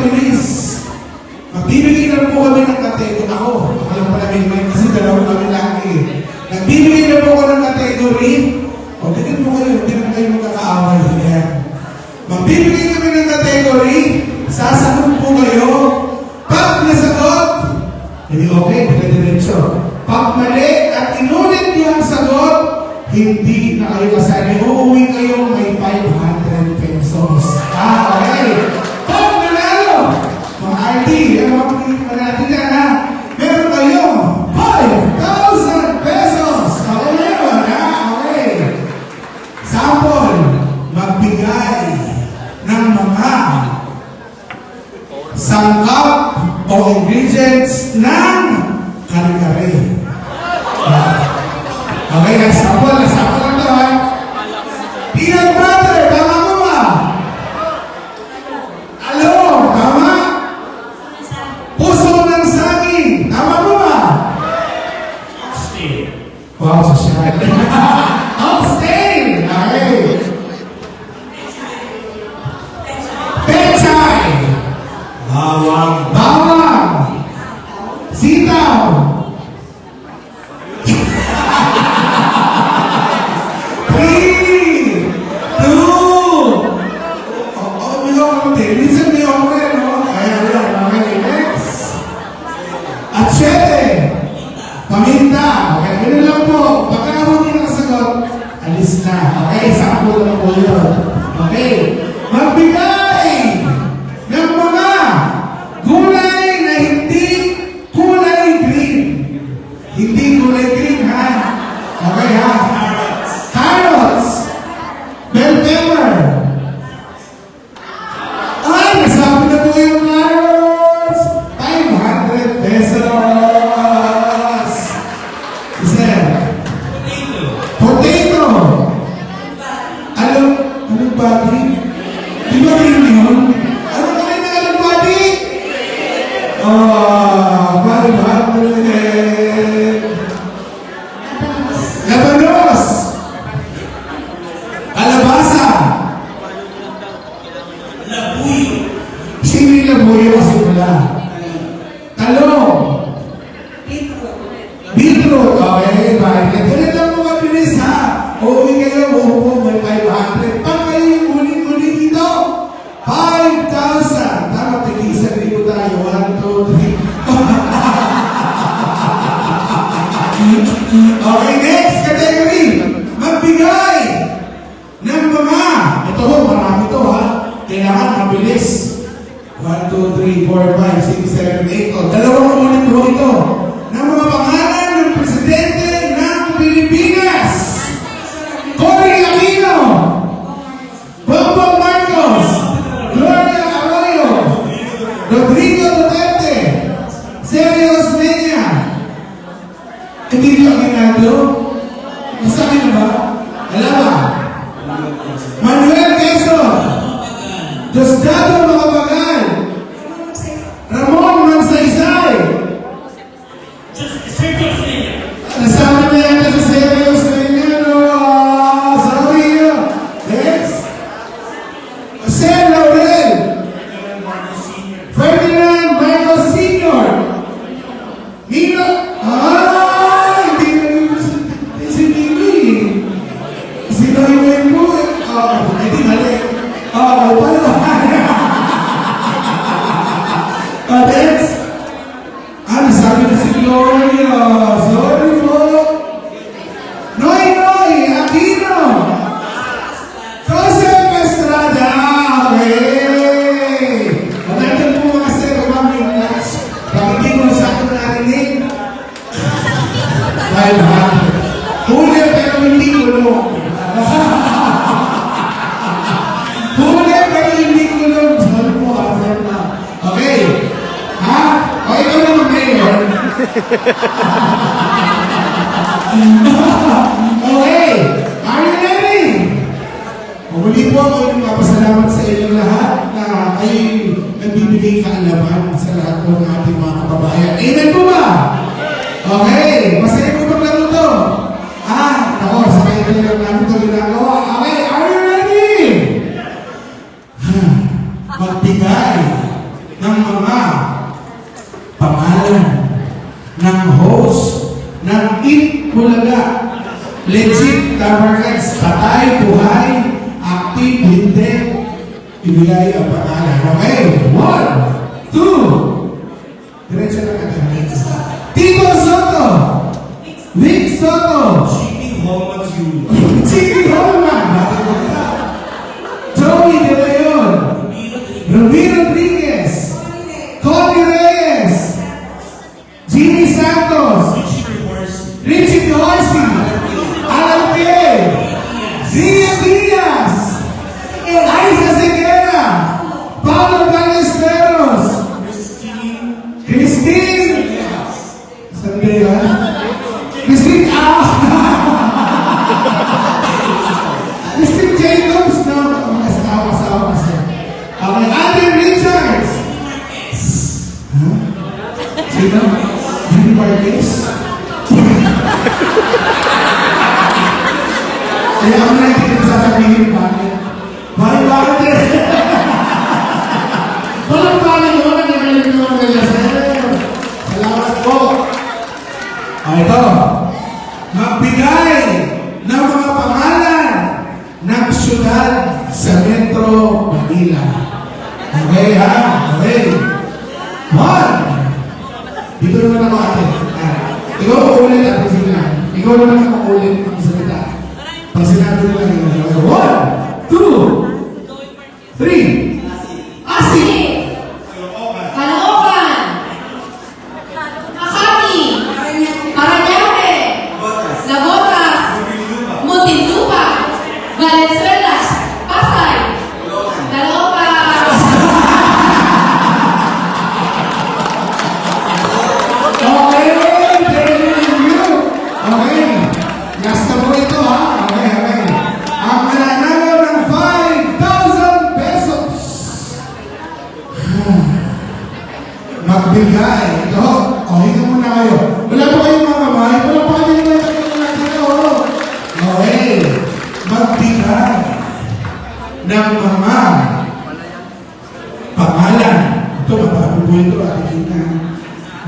mabilis. Magbibigay na po kami ng kategory. Ako lang pala may kasi dalawa kami lagi. Nagbibigay na po ako ng kategory. O, tignan mo kayo, hindi na kayo magkakaaway. Ayan. Magbibigay kami ng kategory. Sasagot po kayo. Pag nasagot, hindi okay, diretso. Pag mali at inulit niyo ang sagot, hindi na kayo kasali. Uuwi kayo may 500 pesos. Okay. Pag nanalo, mga ID, natin yan ha. Meron kayo 5,000 pesos. Okay na yun ha. Okay. Sample, magbigay ng mga sangkap o ingredients ng kare-kare. Okay, sample lang to ha. Peanut butter, tama mo ba? Alo, tama? Puso ng saging, tama mo ba? Oxtail. Wow, social. Oxtail, okay. Pechay. Bawang. Bawang. Sitaw. 3, 2. Minsan may okay, no? Ayan lang, okay. Next. At 7. Paminta. Okay, ganun lang po. Pagka hindi nakasagot, alis na. Okay, sample lang po yun. Okay. Magbigay ng mga gulay na hindi kulay green. Hindi kulay green, ha? Okay, ha? Carrots. Bell pepper. Ay, nasabi na po yung carrots. 500 pesos. Isa. Potato. Anong body? Di ba rin yun? Ano ba rin na anong body? Oh, 500. Labanos. Kalabasa. Labuyo. Sino yung labuyo kasi wala? Talong. Beetroot. Okay, bakit? Ganun lang mo mabilis ha. Uuwi kayo, uupo, may 500. Pag kayo yung ulit-ulit dito, 5,000. Tama, tig-isa rin tayo. 1, 2, 3. Okay, next category. Magbigay ng mga, ito ho, marami ito ha. Kailangan mabilis. 1, 2, 3, 4, 5, 6, 7, 8. O, dalawang ulit ho ito. Ng mga pangalan ng presidente ng Pilipinas. Cory Aquino. Bongbong Marcos. Gloria Arroyo. Rodrigo Duterte. Sergio Osmeña. Hindi nyo Aguinaldo? Masabi na ba? Alam ba? Manuel Quezon. Diosdado Macapagal. Ramon Magsaysay. Nasama na yan sa Sergio Osmeña, no? Sorry. Next. Jose Laurel. Ferdinand Marcos Sr. Nino. Hindi na dito si Nino eh. Sino yung po? Hindi mali. Paano? Next. Nasabi na si Gloria. Sorry po. Noy Aquino. Joseph Estrada. Okay. Magandang po mga sir, kumamay na lunch. Pag hindi ko masyado narinig. Dahil ha? Huli pero hindi kulong. Huli pero hindi kulong. Sorry po, after na. Okay. Ha? O ikaw na mag-mayor. Okay. Are you ready? Muli po ako yung papasalamat sa inyo lahat na kayo nagbibigay kaalaman sa lahat po ng ating mga kababayan. Amen po ba? Okay. Masaya po bang laro to? Ako, sa kayo lang namin ito ginagawa. Okay. Are you ready? Magbigay ng number cards, patay, buhay, active, hindi, ibigay ang pangalan. Okay, 1, 2, diretso na natin. Tito Soto, Vic Soto, Chippy Holman Jr. Chicky Holman, Joey De Leon, Ruby Rodriguez, Connie Reyes, Jimmy Santos, Richie Dorsey, Alan Kay, Zia Diaz, Aiza Seguera, Paulo Ballesteros, Christine, Sandela, Christine, Christine Jacobs, no, asawa kasi. Okay, Andrew Richards. Huh? Sino? Jimmy Marquez? Kaya ako na hindi ko sasabihin bakit. Bakit? Walang pala mo, nagagalit naman kayo, sir. Salamat po. Ito, magbigay ng mga pangalan ng syudad sa Metro Manila. Okay, ha? Okay. 1. Dito naman ako ate. Ikaw makulit at pagsigla. Ikaw naman ang makulit ang salita. Pag sinabi nila yun. 1, 2, 3. Asi! Caloocan, Makati, Parañaque, Labotas, Muntinlupa, Valenzuela, Pasay, Caloocan. Okay, thank you. Okay. Gasta mo ito, ha? Okay, okay. Ang mananalo ng 5,000 pesos. Magbigay. Ito, hinga muna kayo. Wala po kayong mga kamay. Wala po kayong mga kamay. Okay. Magbigay ng mga pangalan. Ito, mapapabuhay ito at kita.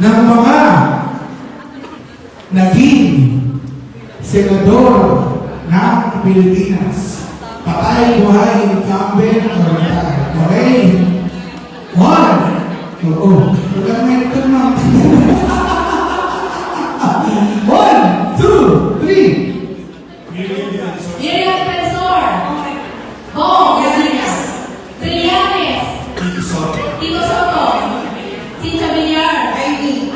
Ng mga naging senador ng Pilipinas. Patay, buhay, incumbent, o retire. Okay? 1. Oo. Huwag kang may ito na. 1, 2, 3. Miriam Defensor, Bong Trillanes, Tito Soto. Tito Soto, Cynthia Villar, Amy,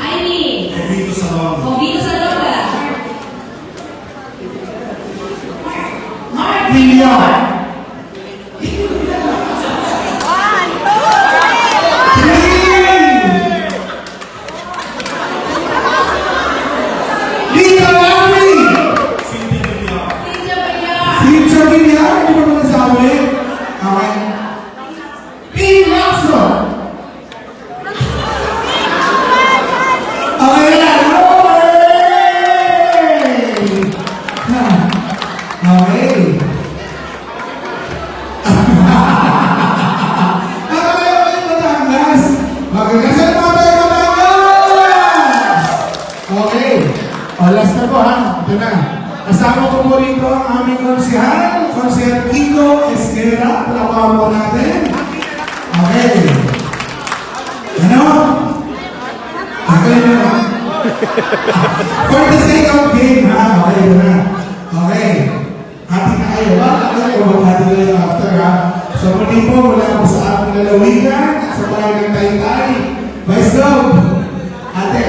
Tito Salong. Jovito Salonga, Mark Villar. Lita Larry! Cynthia Villar. Cynthia Villar, Cynthia Villar, hindi mo naman nasabi? Okay. Pete Lacson! Okay yan! Okay! Okay, Batangas! Magkakasan mo tayo, Batangas! Okay. O, last na po, ha? Ito na. Kasama ko po rito ang aming Konsehal Kiko Esquera. Palapakan po natin. Okay. Ano? Okay na. For the sake of game, ha? Okay na. Okay. Hati na kayo, ba? Ako maghati na kayo after, ha? So, muli po, mula po sa aming lalawigan, sa bayan ng Taytay. Vice Gov. Ate.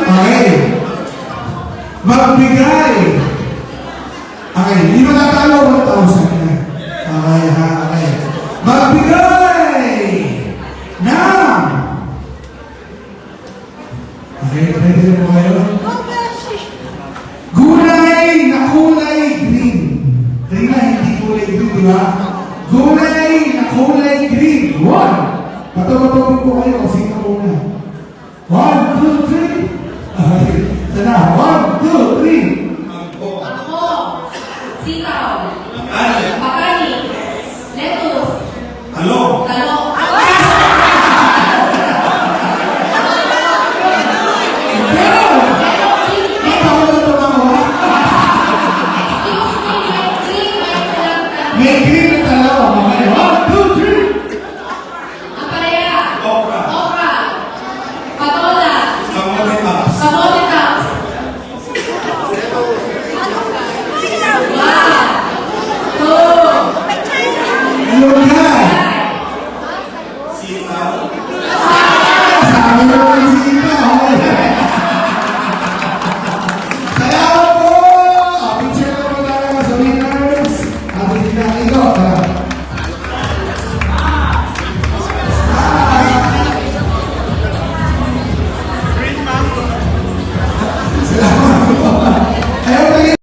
Okay. Magbigay. Okay, hindi matatalo 1,000 na. Okay, ha? Okay. Magbigay ng okay, ready na po kayo? Gulay na kulay green. Kaya hindi kulay green, di ba? Gulay na kulay green. 1. Patawag po kayo kung sino muna. 1, 2, 3. Okay. Sana. 1, 2.